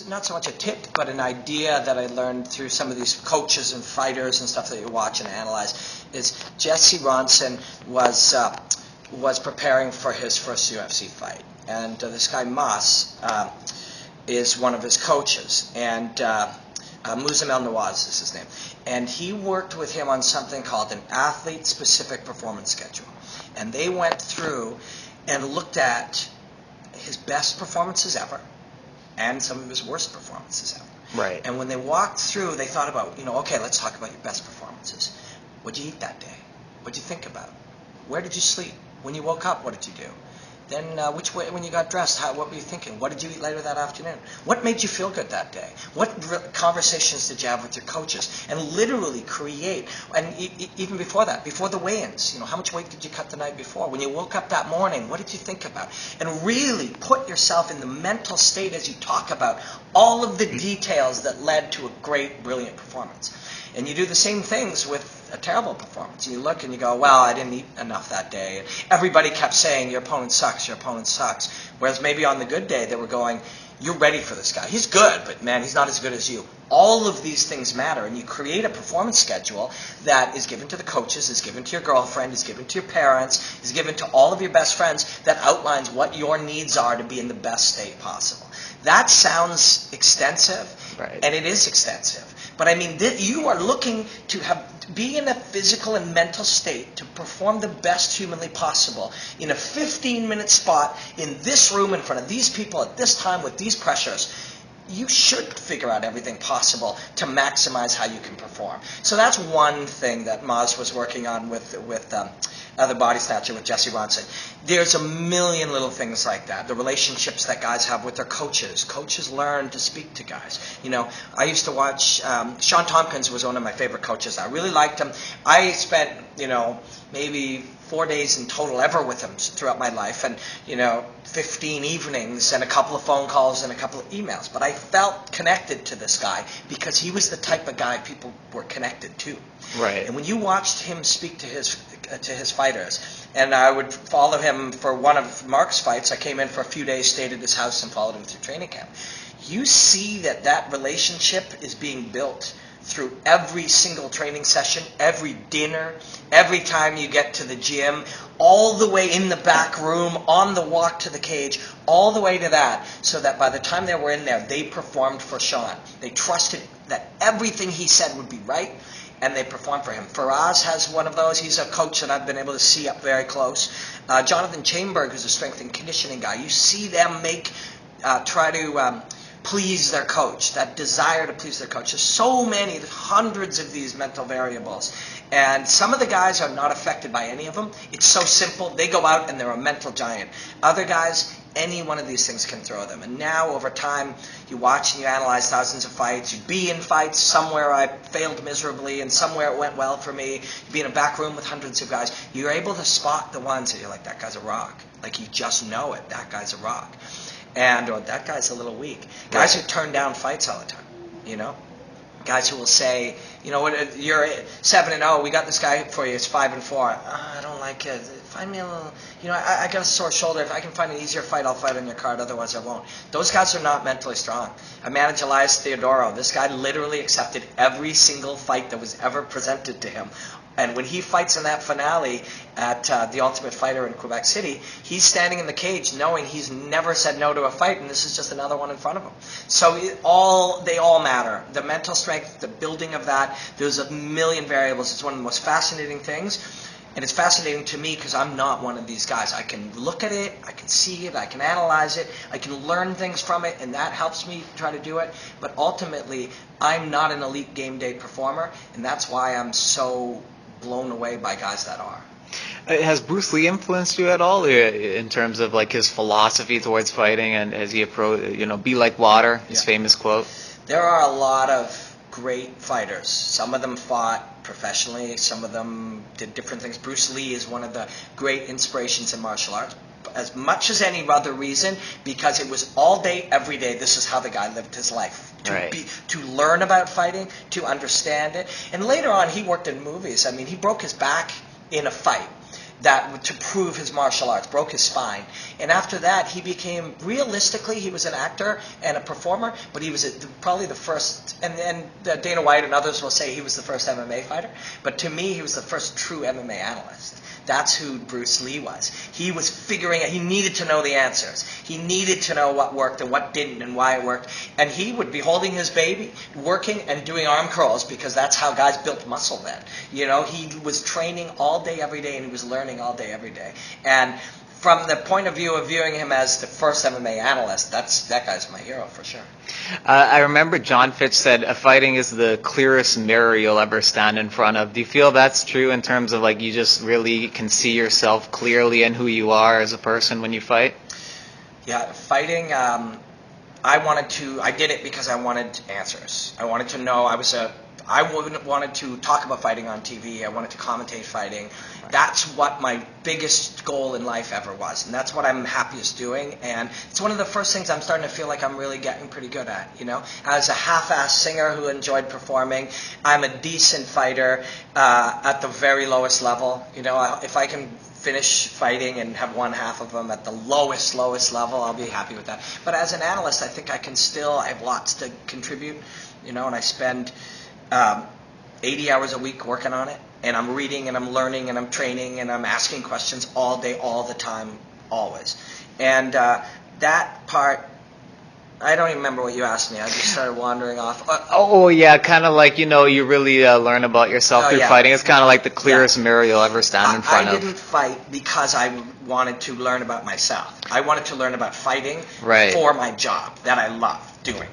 not so much a tip, but an idea that I learned through some of these coaches and fighters and stuff that you watch and analyze, is Jesse Ronson was preparing for his first UFC fight. And this guy Moss is one of his coaches. And Muzamel Nawaz is his name. And he worked with him on something called an athlete-specific performance schedule. And they went through and looked at his best performances ever and some of his worst performances ever. Right. And when they walked through, they thought about, okay, let's talk about your best performances. What did you eat that day? What did you think about? Where did you sleep? When you woke up, what did you do? Then which way, when you got dressed, what were you thinking? What did you eat later that afternoon? What made you feel good that day? What conversations did you have with your coaches? And literally create, and even before that, before the weigh-ins, how much weight did you cut the night before? When you woke up that morning, what did you think about? And really put yourself in the mental state as you talk about all of the details that led to a great, brilliant performance. And you do the same things with a terrible performance. You look and you go, well, I didn't eat enough that day. Everybody kept saying, your opponent sucks, your opponent sucks. Whereas maybe on the good day, they were going, you're ready for this guy. He's good, but man, he's not as good as you. All of these things matter, and you create a performance schedule that is given to the coaches, is given to your girlfriend, is given to your parents, is given to all of your best friends, that outlines what your needs are to be in the best state possible. That sounds extensive, right, and it is extensive. But I mean, you are looking to be in a physical and mental state to perform the best humanly possible in a 15-minute spot in this room in front of these people at this time with these pressures. You should figure out everything possible to maximize how you can perform. So that's one thing that Maz was working on with the Body Snatcher with Jesse Ronson. There's a million little things like that. The relationships that guys have with their coaches. Coaches learn to speak to guys. I used to watch, Sean Tompkins was one of my favorite coaches. I really liked him. I spent, maybe 4 days in total ever with him throughout my life, and 15 evenings and a couple of phone calls and a couple of emails. But I felt connected to this guy because he was the type of guy people were connected to. Right. And when you watched him speak to his fighters, and I would follow him for one of Mark's fights. I came in for a few days, stayed at his house, and followed him through training camp. You see that relationship is being built through every single training session, every dinner, every time you get to the gym, all the way in the back room, on the walk to the cage, all the way to that, so that by the time they were in there, they performed for Sean. They trusted that everything he said would be right, and they performed for him. Faraz has one of those. He's a coach that I've been able to see up very close. Jonathan Chainberg, who's a strength and conditioning guy, you see them try to please their coach, that desire to please their coach. There's so many, hundreds of these mental variables. And some of the guys are not affected by any of them. It's so simple. They go out and they're a mental giant. Other guys, any one of these things can throw them. And now, over time, you watch and you analyze thousands of fights. You be in fights. Somewhere I failed miserably and somewhere it went well for me. You be in a back room with hundreds of guys. You're able to spot the ones that you're like, that guy's a rock. Like, you just know it. That guy's a rock. Or that guy's a little weak. Guys who turn down fights all the time, Guys who will say, you're 7-0, we got this guy for you, it's 5-4. I don't like it. Find me a little, I got a sore shoulder. If I can find an easier fight, I'll fight on your card, otherwise I won't. Those guys are not mentally strong. I manage Elias Theodoro. This guy literally accepted every single fight that was ever presented to him. And when he fights in that finale at The Ultimate Fighter in Quebec City, he's standing in the cage knowing he's never said no to a fight, and this is just another one in front of him. So they all matter. The mental strength, the building of that, there's a million variables. It's one of the most fascinating things. And it's fascinating to me because I'm not one of these guys. I can look at it, I can see it, I can analyze it, I can learn things from it, and that helps me try to do it. But ultimately, I'm not an elite game day performer, and that's why I'm so blown away by guys that are. Has Bruce Lee influenced you at all in terms of like his philosophy towards fighting, and as he approached, be like water, his famous quote? There are a lot of great fighters. Some of them fought professionally, some of them did different things. Bruce Lee is one of the great inspirations in martial arts, as much as any other reason, because it was all day, every day. This is how the guy lived his life. To learn about fighting, to understand it. And later on, he worked in movies. I mean, he broke his back in a fight. that to prove his martial arts, broke his spine. And after that, he became, realistically, he was an actor and a performer, but he was probably the first, and Dana White and others will say he was the first MMA fighter, but to me, he was the first true MMA analyst. That's who Bruce Lee was. He was figuring out, he needed to know the answers. He needed to know what worked and what didn't and why it worked. And he would be holding his baby, working and doing arm curls, because that's how guys built muscle then. You know, he was training all day, every day, and he was learning all day, every day. And from the point of view of viewing him as the first MMA analyst, that guy's my hero for sure. I remember John Fitch said, fighting is the clearest mirror you'll ever stand in front of. Do you feel that's true in terms of like you just really can see yourself clearly and who you are as a person when you fight? Yeah, fighting, I did it because I wanted answers. I wanted to know, I wanted to talk about fighting on TV. I wanted to commentate fighting. That's what my biggest goal in life ever was, and that's what I'm happiest doing. And it's one of the first things I'm starting to feel like I'm really getting pretty good at. You know, as a half-assed singer who enjoyed performing, I'm a decent fighter at the very lowest level. You know, if I can finish fighting and have one half of them at the lowest level, I'll be happy with that. But as an analyst, I think I have lots to contribute. You know, and I spend 80 hours a week working on it, and I'm reading and I'm learning and I'm training and I'm asking questions all day, all the time, always. And that part, I don't even remember what you asked me. I just started wandering off. Yeah, kind of like, you really learn about yourself through fighting. It's kind of like the clearest mirror you'll ever stand in front of. I didn't fight because I wanted to learn about myself. I wanted to learn about fighting for my job that I love doing.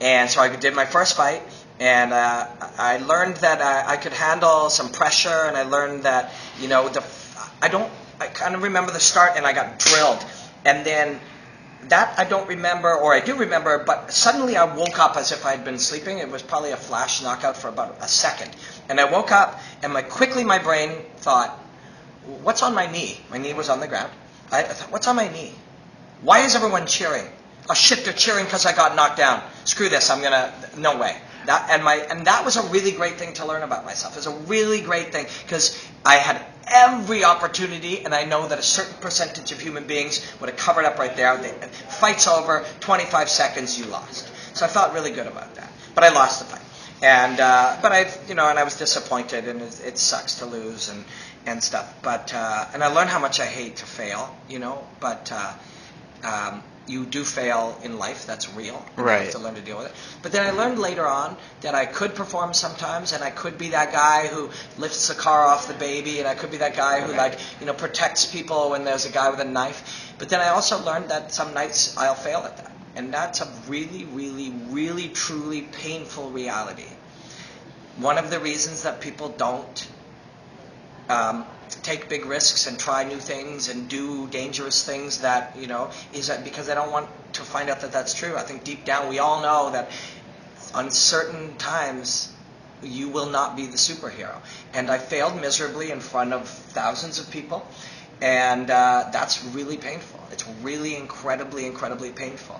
And so I did my first fight. And I learned that I could handle some pressure, and I learned that, I kind of remember the start, and I got drilled. And then that I don't remember, or I do remember, but suddenly I woke up as if I had been sleeping. It was probably a flash knockout for about a second. And I woke up, and quickly my brain thought, what's on my knee? My knee was on the ground. I thought, what's on my knee? Why is everyone cheering? Oh shit, they're cheering because I got knocked down. Screw this, no way. And that was a really great thing to learn about myself. It was a really great thing because I had every opportunity, and I know that a certain percentage of human beings would have covered up right there. Fight's over, 25 seconds, you lost. So I felt really good about that. But I lost the fight, and I was disappointed, and it sucks to lose and stuff. But and I learned how much I hate to fail, But you do fail in life. That's real. You have to learn to deal with it. But then I learned later on that I could perform sometimes, and I could be that guy who lifts the car off the baby, and I could be that guy who protects people when there's a guy with a knife. But then I also learned that some nights I'll fail at that, and that's a really, really, really, truly painful reality. One of the reasons that people don't take big risks and try new things and do dangerous things is that because they don't want to find out that that's true. I think deep down we all know that on certain times you will not be the superhero. And I failed miserably in front of thousands of people, and that's really painful. It's really incredibly, incredibly painful.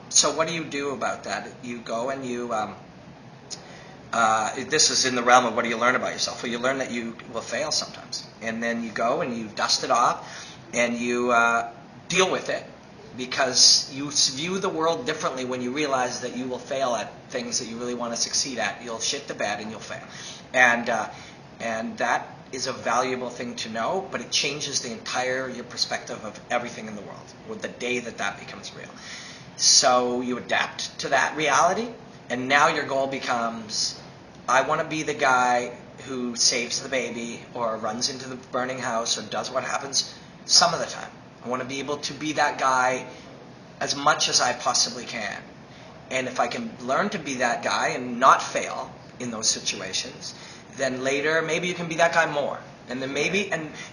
So what do you do about that? You go and you this is in the realm of what do you learn about yourself? Well, you learn that you will fail sometimes. And then you go and you dust it off and you deal with it, because you view the world differently when you realize that you will fail at things that you really want to succeed at. You'll shit the bed and you'll fail. And that is a valuable thing to know, but it changes your perspective of everything in the world with the day that becomes real. So you adapt to that reality, and now your goal becomes, I want to be the guy who saves the baby or runs into the burning house or does what happens some of the time. I want to be able to be that guy as much as I possibly can. And if I can learn to be that guy and not fail in those situations, then later maybe you can be that guy more. And then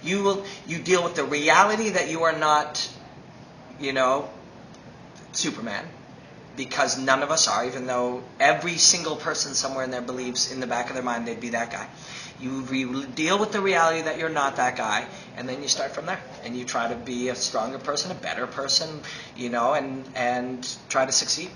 you deal with the reality that you are not, Superman. Because none of us are, even though every single person somewhere in there believes in the back of their mind they'd be that guy. You deal with the reality that you're not that guy, and then you start from there. And you try to be a stronger person, a better person, and try to succeed.